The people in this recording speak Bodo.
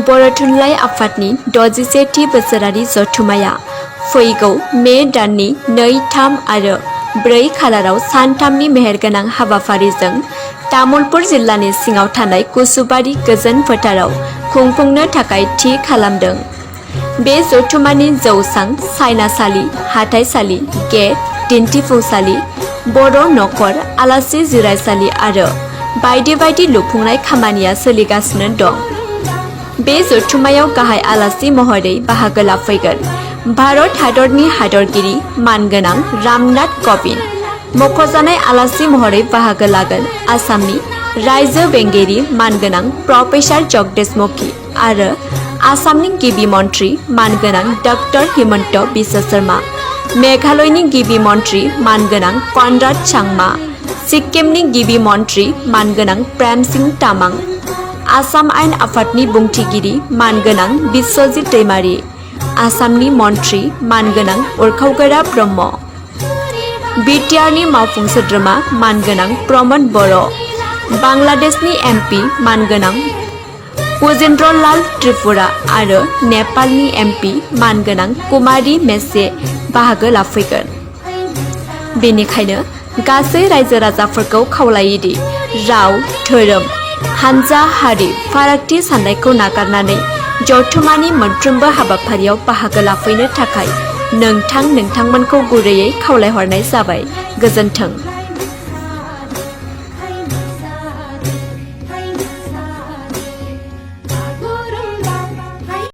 बर' थुनलाइ आफादनि 61थि बोसोरारि जथुम्माया फैगौ मे दाननि 2, 3 आरो 4 खालाराव सानथामनि मेहेरगोनां हाबाफारिजों तामुलपुर जिल्लानि सिङाव थानाय कुसुबारि गोजोन फोथाराव खुंफुंनो थाखाय थि खालामदों। बे जथुम्मानि जौसां, सायनासालि, हाथाइसालि, गेट, दिन्थिफुंसालि, बर' नखर, आलासि जिरायसालि आरो बायदि बायदि लुफुंनाय खामानिया सोलिगासिनो दं। बे जथुम्मायाव गाहाय आलासि महरै बाहागो लाफैगोन भारत हादरनि हादरगिरि मानगोनां रामनाथ क'विंद। मख'जानाय आलासि महरै बाहागो लागोन आसामनि रायजो बेंगिरि मानगोनां प्रफेसार जगदेश मुखी आरो आसामनि गिबि मन्त्रि मानगोनां डक्टर हिमन्त बिश्व शर्मा, मेघालयनि गिबि मन्त्रि मानगोनां कनराड सांमा, सिक्किमनि गिबि मन्त्रि मानगोनां प्रेम सिंह तामां, आसाम आयेन आफादनि बुंथिगिरि मानगोनां बिश्वजित दैमारी, आसामनि मन्त्रि मानगोनां उरखावगोरा ब्रह्म, बिटिआरनि मावफुं सोद्रोमा मानगोनां प्रमद बर', बांलादेशनि एमपि मानगोनां उजेन्द्र लाल त्रिपुरा आरो नेपालनि एमपि मानगोनां कुमारी मेसे बाहागो लाफैगोन। बेनिखायनो गासै रायजो राजाफोरखौ खावलायोदि राव, धोरोम, हानजा, हारि फारागथि साननायखौ नागारनानै जथुम्मानि मोनफ्रोमबो हाबाफारियाव बाहागो लाफैनो थाखाय नोंथांमोनखौ गुरैयै खावलायहरनाय जाबाय। गोजोन्थों।